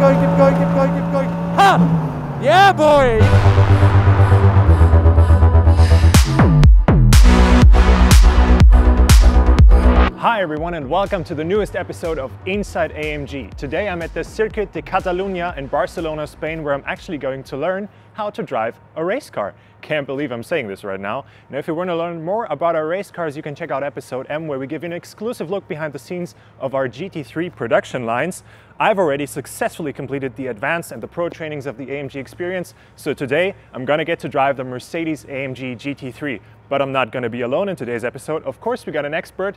going, keep going, keep going, keep going. Ha! Yeah, boy! Hi everyone and welcome to the newest episode of Inside AMG. Today I'm at the Circuit de Catalunya in Barcelona, Spain, where I'm actually going to learn how to drive a race car. Can't believe I'm saying this right now. Now if you want to learn more about our race cars, you can check out episode M, where we give you an exclusive look behind the scenes of our GT3 production lines. I've already successfully completed the advanced and the pro trainings of the AMG experience, so today I'm gonna get to drive the Mercedes-AMG GT3. But I'm not gonna be alone in today's episode. Of course, we got an expert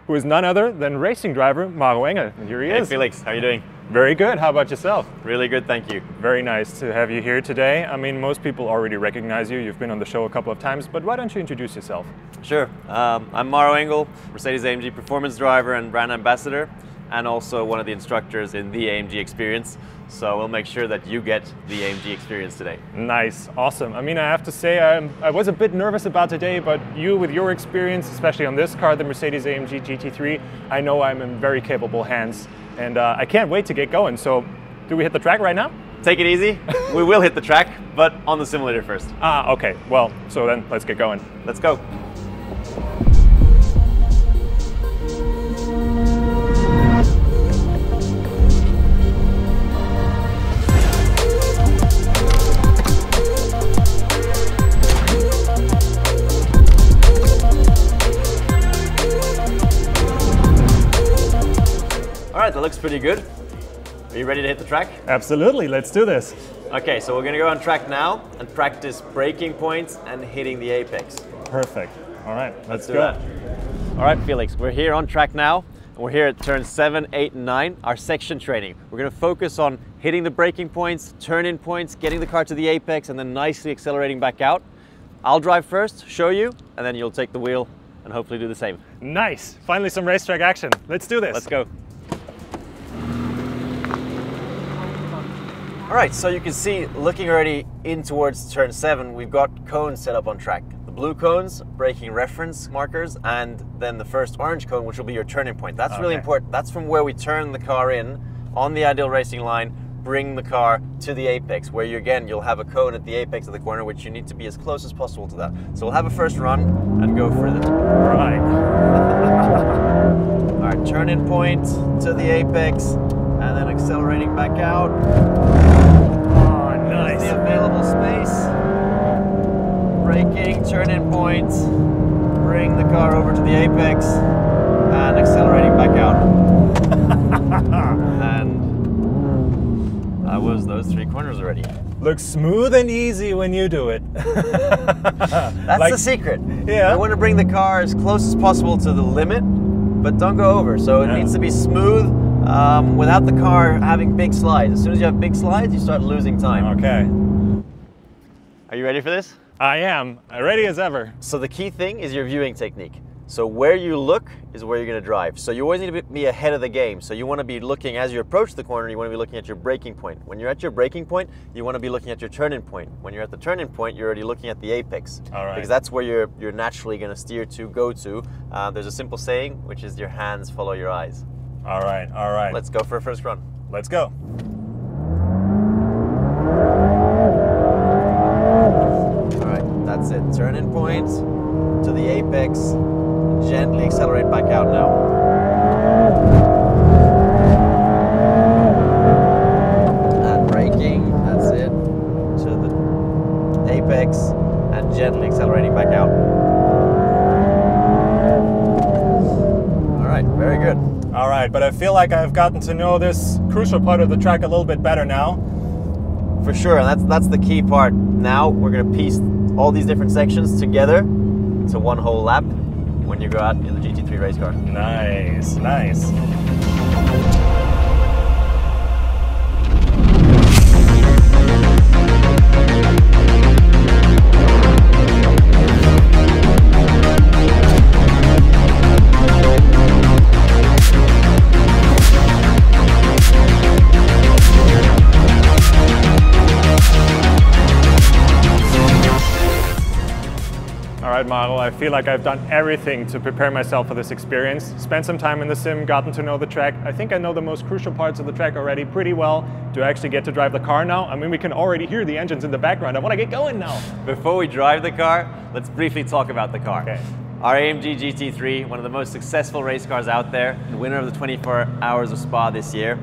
who is none other than racing driver Maro Engel. And here he is. Hey Felix, how are you doing? Very good. How about yourself? Really good, thank you. Very nice to have you here today. I mean, most people already recognize you. You've been on the show a couple of times, but why don't you introduce yourself? Sure. I'm Maro Engel, Mercedes-AMG performance driver and brand ambassador, and also one of the instructors in the AMG experience. So we'll make sure that you get the AMG experience today. Nice, awesome. I mean, I have to say, I was a bit nervous about today, but you with your experience, especially on this car, the Mercedes-AMG GT3, I know I'm in very capable hands, and I can't wait to get going. So, do we hit the track right now? Take it easy. We will hit the track, but on the simulator first. Ah, okay. Well, so then let's get going. Let's go. All right, that looks pretty good. Are you ready to hit the track? Absolutely, let's do this. Okay, so we're gonna go on track now and practice braking points and hitting the apex. Perfect. All right, let's do go. That. All right, Felix, we're here on track now. And we're here at turns 7, 8, and 9, our section training. We're gonna focus on hitting the braking points, turn-in points, getting the car to the apex, and then nicely accelerating back out. I'll drive first, show you, and then you'll take the wheel and hopefully do the same. Nice, finally some racetrack action. Let's do this. Let's go. All right, so you can see, looking already in towards turn 7, we've got cones set up on track. The blue cones, braking reference markers, and then the first orange cone, which will be your turning point. That's really important. That's from where we turn the car in on the ideal racing line, bring the car to the apex, where you'll have a cone at the apex of the corner, which you need to be as close as possible to that. So we'll have a first run and go for it. Right. All right, turn-in point to the apex, and then accelerating back out. Nice. The available space. Braking, turn-in point, bring the car over to the apex, and accelerating back out. And that was those 3 corners already. Looks smooth and easy when you do it. That's the secret. Yeah. You want to bring the car as close as possible to the limit, but don't go over. So it needs to be smooth. Without the car having big slides. As soon as you have big slides, you start losing time. Okay. Are you ready for this? I am. Ready as ever. So the key thing is your viewing technique. So where you look is where you're going to drive. So you always need to be ahead of the game. So you want to be looking, as you approach the corner, you want to be looking at your braking point. When you're at your braking point, you want to be looking at your turn-in point. When you're at the turn-in point, you're already looking at the apex. All right. Because that's where you're naturally going to steer to, go to. There's a simple saying, which is your hands follow your eyes. All right, all right. Let's go for a first run. Let's go. All right, that's it. Turn-in point to the apex. Gently accelerate back out now. And braking, that's it. To the apex and gently accelerating back out. All right, very good. All right, but I feel like I've gotten to know this crucial part of the track a little bit better now. For sure, and that's the key part. Now we're gonna piece all these different sections together into one whole lap when you go out in the GT3 race car. Nice, nice. right, Maro. I feel like I've done everything to prepare myself for this experience. Spent some time in the sim, gotten to know the track. I think I know the most crucial parts of the track already pretty well. Do I actually get to drive the car now? I mean, we can already hear the engines in the background. I want to get going now. Before we drive the car, let's briefly talk about the car. Okay. Our AMG GT3, one of the most successful race cars out there, the winner of the 24 Hours of Spa this year.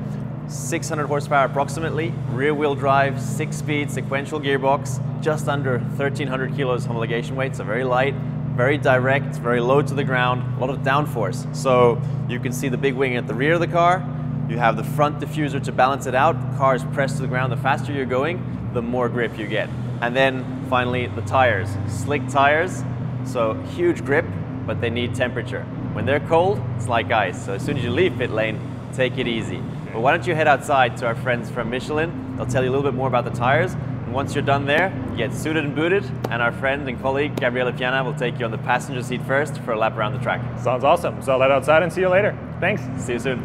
600 horsepower approximately, rear-wheel drive, 6-speed sequential gearbox, just under 1,300 kilos homologation weight, so very light, very direct, very low to the ground, a lot of downforce. So you can see the big wing at the rear of the car. You have the front diffuser to balance it out. The car is pressed to the ground. The faster you're going, the more grip you get. And then finally the tires, slick tires, so huge grip, but they need temperature. When they're cold, it's like ice. So as soon as you leave pit lane, take it easy. But why don't you head outside to our friends from Michelin? They'll tell you a little bit more about the tires. And once you're done there, you get suited and booted, and our friend and colleague Gabriele Pianau will take you on the passenger seat first for a lap around the track. Sounds awesome. So I'll head outside and see you later. Thanks. See you soon.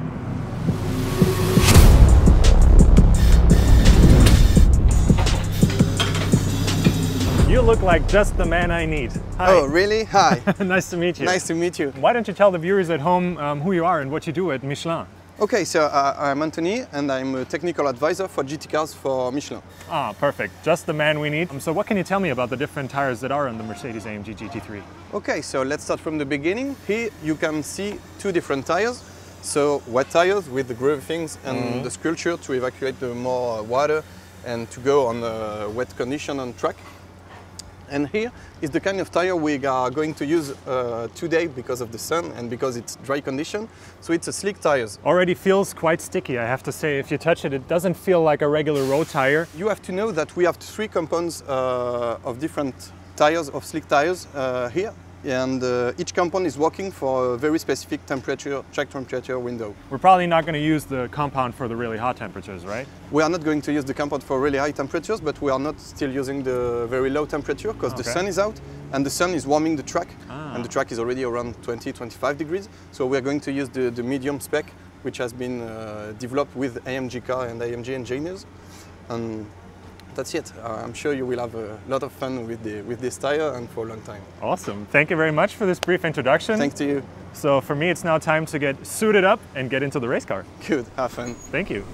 You look like just the man I need. Hi. Oh, really? Hi. Nice to meet you. Nice to meet you. Why don't you tell the viewers at home who you are and what you do at Michelin? Okay, so I'm Anthony and I'm a technical advisor for GT cars for Michelin. Ah, perfect. Just the man we need. So what can you tell me about the different tires that are on the Mercedes-AMG GT3? Okay, so let's start from the beginning. Here you can see two different tires. So wet tires with the groovings and the sculpture to evacuate the more water and to go on a wet condition on track. And here is the kind of tire we are going to use today because of the sun and because it's dry condition. So it's a slick tires. Already feels quite sticky, I have to say. If you touch it, it doesn't feel like a regular road tire. You have to know that we have three components of different tires, of slick tires here. And each compound is working for a very specific temperature, track temperature window. We're probably not going to use the compound for the really hot temperatures, right? We are not going to use the compound for really high temperatures, but we are not still using the very low temperature because the sun is out and the sun is warming the track. And the track is already around 20-25 degrees. So we are going to use the medium spec, which has been developed with AMG car and AMG engineers. And that's it. I'm sure you will have a lot of fun with this tire and for a long time. Awesome. Thank you very much for this brief introduction. Thanks to you. So for me, it's now time to get suited up and get into the race car. Good. Have fun. Thank you.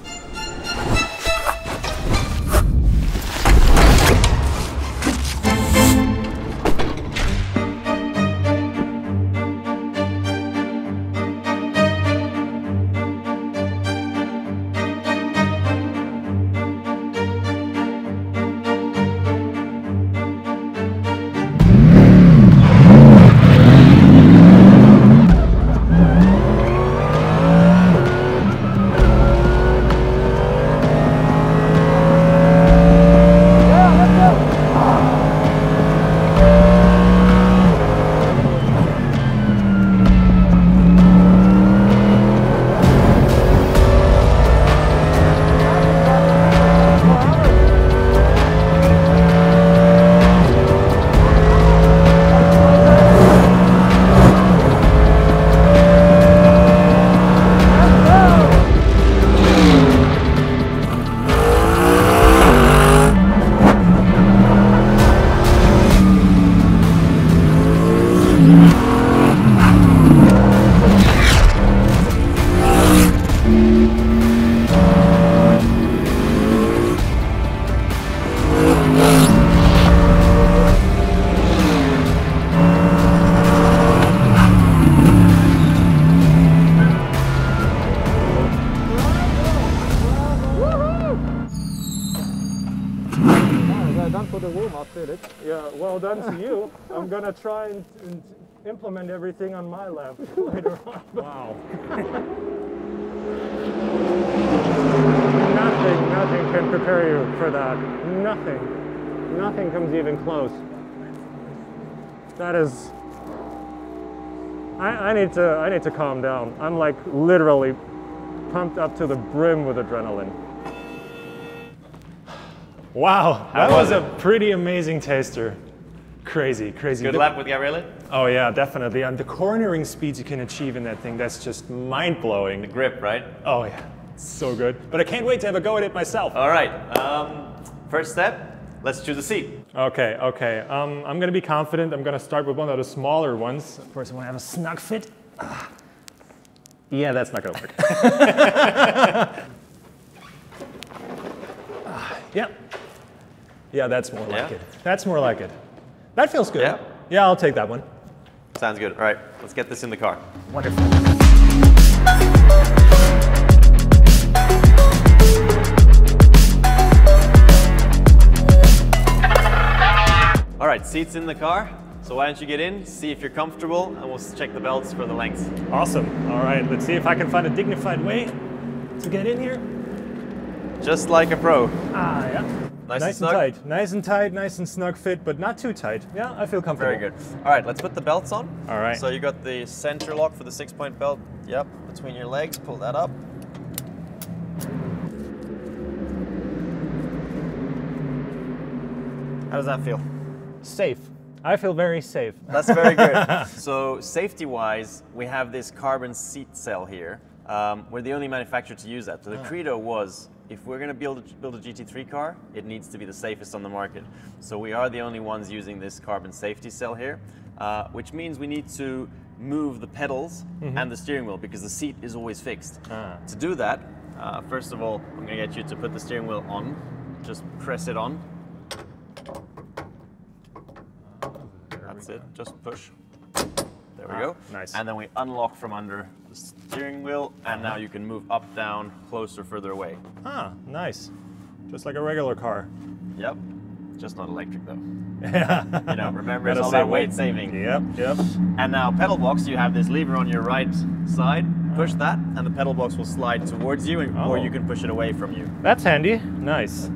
Yeah, well done to you. I'm gonna try and implement everything on my lap later on. Wow. Nothing can prepare you for that. Nothing comes even close. That is. I need to calm down. I'm like literally pumped up to the brim with adrenaline. Wow, that was a pretty amazing taster. Crazy. Good lap with Gabriele? Oh yeah, definitely. And the cornering speeds you can achieve in that thing, that's just mind-blowing. The grip, right? Oh yeah, it's so good. But I can't wait to have a go at it myself. All right, first step, let's choose a seat. Okay, okay. I'm gonna be confident. I'm gonna start with one of the smaller ones. Of course, I wanna have a snug fit. Yeah, that's not gonna work. Yeah. Yeah, that's more like it. That's more like it. That feels good. Yeah. Yeah, I'll take that one. Sounds good. All right, let's get this in the car. Wonderful. All right, seats in the car. So why don't you get in, see if you're comfortable, and we'll check the belts for the length. Awesome. All right, let's see if I can find a dignified way to get in here. Just like a pro. Ah, yeah. Nice and snug? tight. Nice and tight, nice and snug fit, but not too tight. Yeah, I feel comfortable. Very good. All right, let's put the belts on. All right. So you got the center lock for the 6-point belt. Yep, between your legs, pull that up. How does that feel? Safe. I feel very safe. That's very good. So safety-wise, we have this carbon seat cell here. We're the only manufacturer to use that. So the credo was, if we're going to build a GT3 car, it needs to be the safest on the market. So we are the only ones using this carbon safety cell here, which means we need to move the pedals and the steering wheel because the seat is always fixed. To do that, first of all, I'm going to get you to put the steering wheel on. Just press it on. That's it, just push. There we go. Nice. And then we unlock from under the steering wheel, and now you can move up, down, closer, further away. Ah, nice. Just like a regular car. Yep. Just not electric though. Yeah. You know, remember it's all about weight saving. Yep, yep. And now pedal box, you have this lever on your right side. Push that, and the pedal box will slide towards you, or you can push it away from you. That's handy. Nice.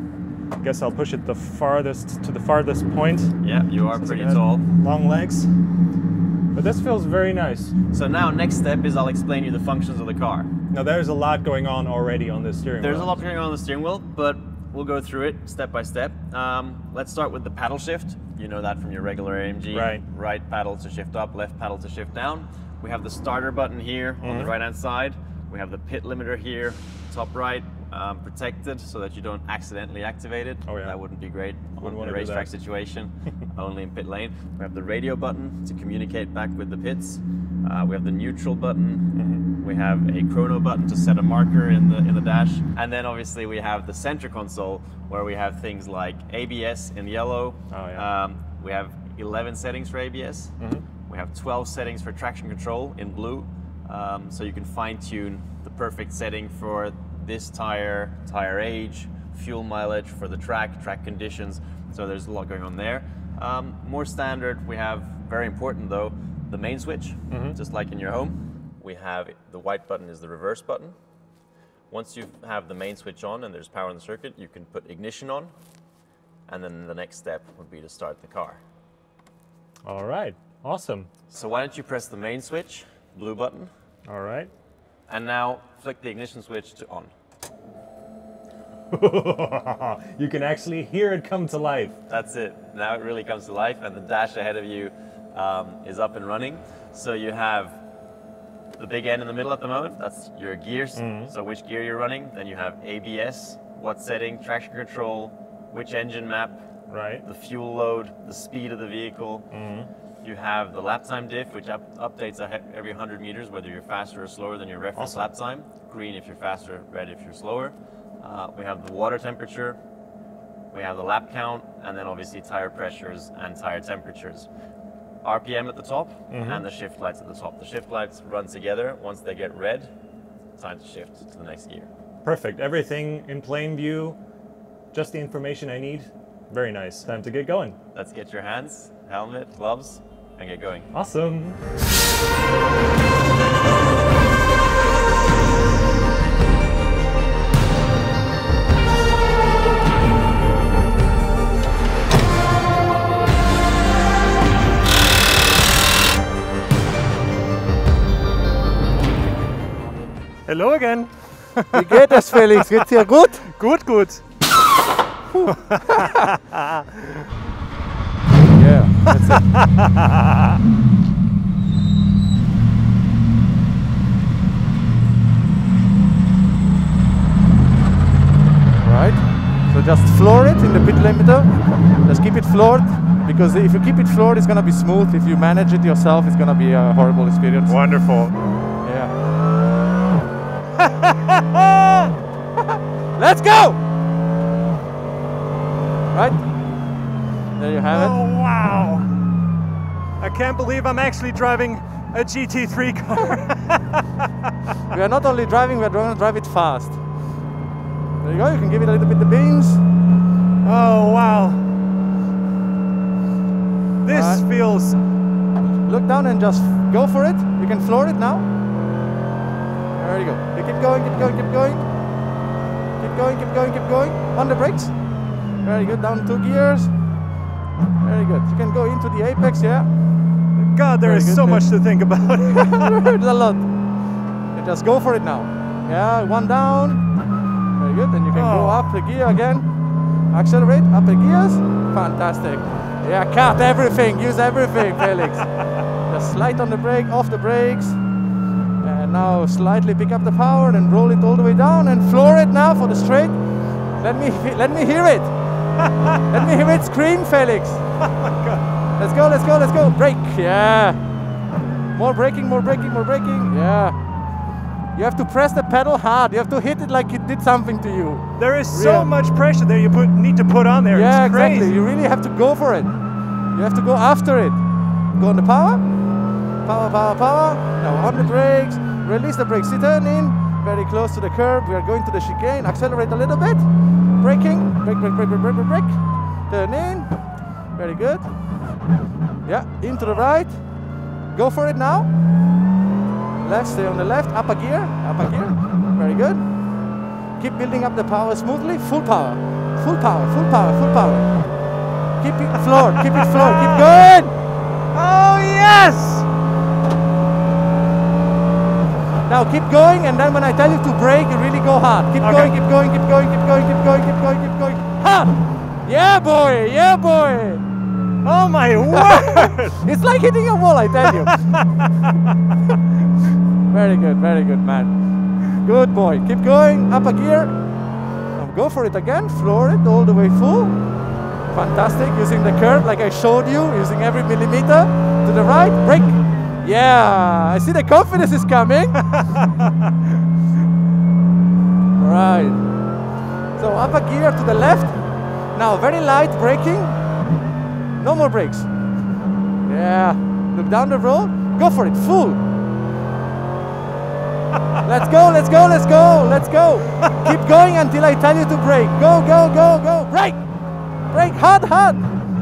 I guess I'll push it the farthest to the farthest point. Yeah, you are pretty tall. Long legs. But this feels very nice. So now next step is I'll explain you the functions of the car. Now there's a lot going on already on this steering wheel. There's a lot going on the steering wheel, but we'll go through it step by step. Let's start with the paddle shift. You know that from your regular AMG. Right. Right paddle to shift up, left paddle to shift down. We have the starter button here on the right-hand side. We have the pit limiter here, top right, protected so that you don't accidentally activate it. Oh, yeah. That wouldn't be great on a do racetrack that. situation, only in pit lane. We have the radio button to communicate back with the pits. We have the neutral button. We have a chrono button to set a marker in the dash. And then obviously we have the center console where we have things like ABS in yellow. Oh, yeah. We have 11 settings for ABS. We have 12 settings for traction control in blue. So you can fine-tune the perfect setting for this tire, tire age, fuel mileage for the track conditions. So there's a lot going on there. More standard, we have, very important though, the main switch, just like in your home. We have the white button is the reverse button. Once you have the main switch on and there's power in the circuit, you can put ignition on. And then the next step would be to start the car. All right, awesome. So why don't you press the main switch, blue button. All right. And now flick the ignition switch to on. You can actually hear it come to life. That's it. Now it really comes to life, and the dash ahead of you is up and running. So you have the big N in the middle at the moment. That's your gears. So which gear you're running. Then you have ABS, what setting, traction control, which engine map, Right. the fuel load, the speed of the vehicle. You have the lap time diff, which updates every 100 meters, whether you're faster or slower than your reference lap time. Green if you're faster, red if you're slower. We have the water temperature. We have the lap count, and then obviously tire pressures and tire temperatures. RPM at the top, and the shift lights at the top. The shift lights run together. Once they get red, time to shift to the next gear. Perfect. Everything in plain view. Just the information I need. Very nice. Time to get going. Let's get your hands, helmet, gloves, and get going. Awesome. Hello again. Wie geht es, Felix? Geht's dir gut? Gut, gut. Yeah, that's it. Right. So just floor it in the pit limiter. Just keep it floored, because if you keep it floored, it's gonna be smooth. If you manage it yourself, it's gonna be a horrible experience. Wonderful. Yeah. Let's go! Right? There you have it. Oh, wow. I can't believe I'm actually driving a GT3 car. We are not only driving, we are going to drive it fast. There you go, you can give it a little bit the beans. Oh, wow. This feels... Look down and just go for it. You can floor it now. There you go. You keep going, keep going, keep going. Keep going, keep going, keep going. On the brakes. Very good, down 2 gears. Very good. You can go into the apex, yeah. God, there is so much to think about. There's a lot. You just go for it now. Yeah, 1 down. Very good. Then you can go up a gear again. Accelerate, up the gears. Fantastic. Yeah, cut everything. Use everything, Felix. Just slide on the brake, off the brakes. And now slightly pick up the power and roll it all the way down and floor it now for the straight. Let me hear it. Let me hear it scream, Felix. Oh my God. Let's go, let's go, let's go. Brake, yeah. More braking, more braking, more braking. Yeah. You have to press the pedal hard. You have to hit it like it did something to you. There is so much pressure that you need to put on there. Yeah, it's crazy. exactly. You really have to go for it. You have to go after it. Go on the power. Power, power, power. Now on the brakes. Release the brakes. Turn in. Very close to the curb. We are going to the chicane. Accelerate a little bit. Braking. Brake, brake, brake, brake, brake, brake, brake. Turn in. Very good. Yeah, into the right. Go for it now. Left, stay on the left. Up a gear. Up a gear. Very good. Keep building up the power smoothly. Full power. Full power. Full power. Full power. Keep it floored. Keep it floored. Keep going. Oh, yes! Now keep going, and then when I tell you to brake, you really go hard. Keep going, keep going, keep going, keep going, keep going, keep going, keep going. Ha! Yeah, boy! Yeah, boy! Oh my word! It's like hitting a wall, I tell you. Very good, man. Good boy. Keep going, up a gear. Now go for it again, floor it all the way full. Fantastic, using the curve like I showed you, using every millimeter. To the right, brake. Yeah, I see the confidence is coming. Right. So up a gear to the left. Now very light braking. No more brakes. Yeah. Look down the road. Go for it. Full. Let's go, let's go, let's go, let's go. Keep going until I tell you to brake. Go, go, go, go. Brake. Brake hard, hard.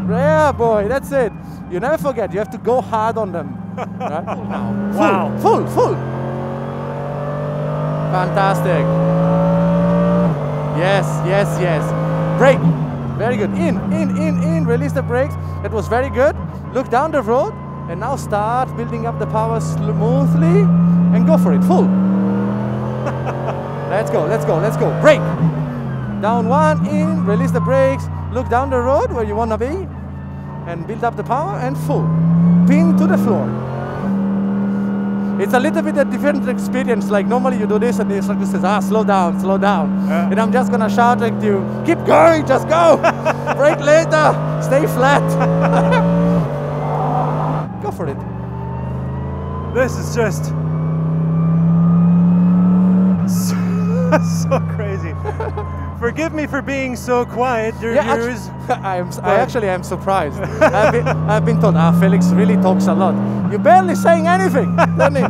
Yeah, boy, that's it. You never forget, you have to go hard on them. Right? Now. Wow. Full, full. Fantastic. Yes, yes, yes. Brake. Very good. In. Release the brakes. That was very good. Look down the road and now start building up the power smoothly and go for it. Full. Let's go, let's go, let's go. Brake. Down 1, in, release the brakes. Look down the road where you want to be and build up the power and full. Pin to the floor. It's a little bit a different experience. Like normally you do this and the instructor says, slow down, slow down. And I'm just gonna shout like to you, keep going, just go. Brake later, stay flat. Go for it. This is just so crazy. Forgive me for being so quiet, dear viewers. I actually am surprised. I've been told, Felix really talks a lot. You're barely saying anything, doesn't he?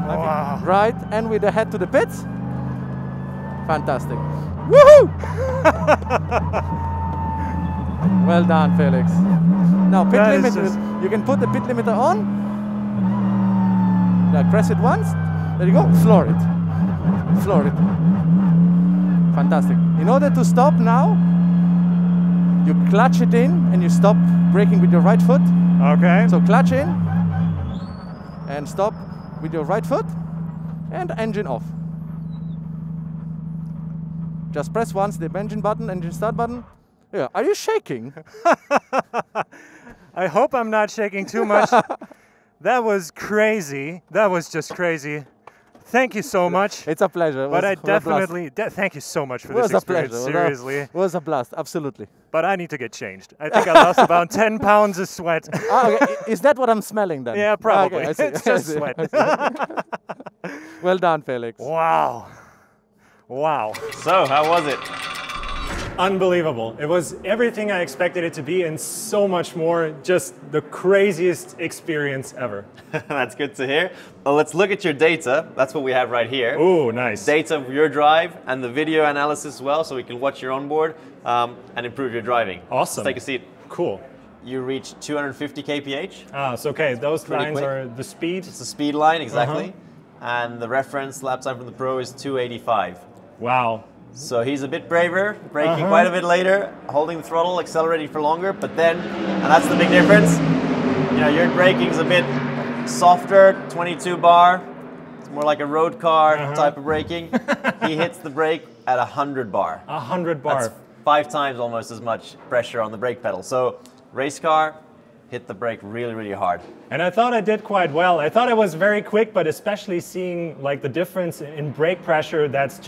Wow. Right, and with the head to the pits. Fantastic. Woohoo! Well done, Felix. Now pit limiter. You can put the pit limiter on. Now press it once. There you go. Floor it. Floor it. Fantastic. In order to stop now, you clutch it in and you stop braking with your right foot. Okay. So clutch in and stop with your right foot and engine off. Just press once the engine button, engine start button. Yeah. Are you shaking? I hope I'm not shaking too much. That was crazy. That was just crazy. Thank you so much. It's a pleasure. But I definitely thank you so much for this experience. Seriously, it was a blast. Absolutely. But I need to get changed. I think I lost about 10 pounds of sweat. Okay. Is that what I'm smelling then? Yeah, probably. Okay, It's just sweat. Well done, Felix. Wow. Wow. So, how was it? Unbelievable. It was everything I expected it to be and so much more. Just the craziest experience ever. That's good to hear. Well, let's look at your data. That's what we have right here. Oh, nice. Data of your drive and the video analysis as well, so we can watch your onboard and improve your driving. Awesome. Let's take a seat. Cool. You reached 250 kph. Ah, so okay, those Pretty lines quick. are the speed. It's the speed line, exactly. And the reference lap time from the pro is 285. Wow. So he's a bit braver, braking quite a bit later, holding the throttle, accelerating for longer, but then, and that's the big difference, you know, your braking's a bit softer, 22 bar, it's more like a road car type of braking. He hits the brake at 100 bar. 100 bar. That's 5 times almost as much pressure on the brake pedal. So race car, hit the brake really, really hard. And I thought I did quite well. I thought I was very quick, but especially seeing like the difference in brake pressure, that's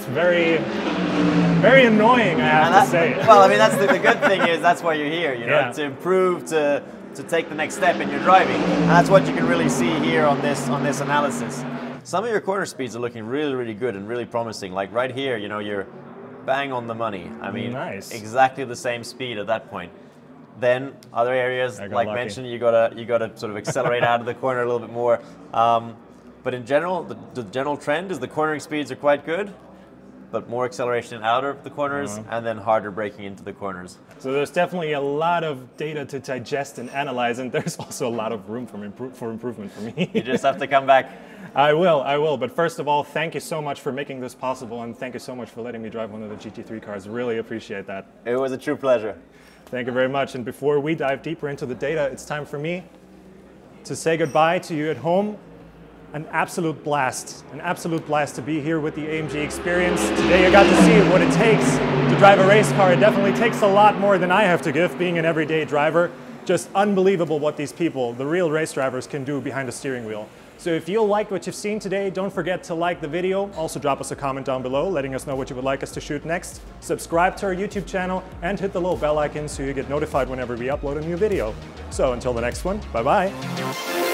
very, very annoying, I have to say. Well, I mean, that's the good thing is that's why you're here, you know, to improve, to take the next step in your driving. And that's what you can really see here on this analysis. Some of your corner speeds are looking really, really good and really promising. Like right here, you know, you're bang on the money. I mean, exactly the same speed at that point. Then other areas, like mentioned, you gotta sort of accelerate out of the corner a little bit more. But in general, the general trend is the cornering speeds are quite good, but more acceleration out of the corners and then harder braking into the corners. So there's definitely a lot of data to digest and analyze, and there's also a lot of room for improvement for me. You just have to come back. I will. But first of all, thank you so much for making this possible, and thank you so much for letting me drive one of the GT3 cars. Really appreciate that. It was a true pleasure. Thank you very much. And before we dive deeper into the data, it's time for me to say goodbye to you at home. An absolute blast to be here with the AMG experience. Today I got to see what it takes to drive a race car. It definitely takes a lot more than I have to give, being an everyday driver. Just unbelievable what these people, the real race drivers, can do behind the steering wheel. So if you liked what you've seen today, don't forget to like the video. Also drop us a comment down below, letting us know what you would like us to shoot next. Subscribe to our YouTube channel and hit the little bell icon so you get notified whenever we upload a new video. So until the next one, bye-bye.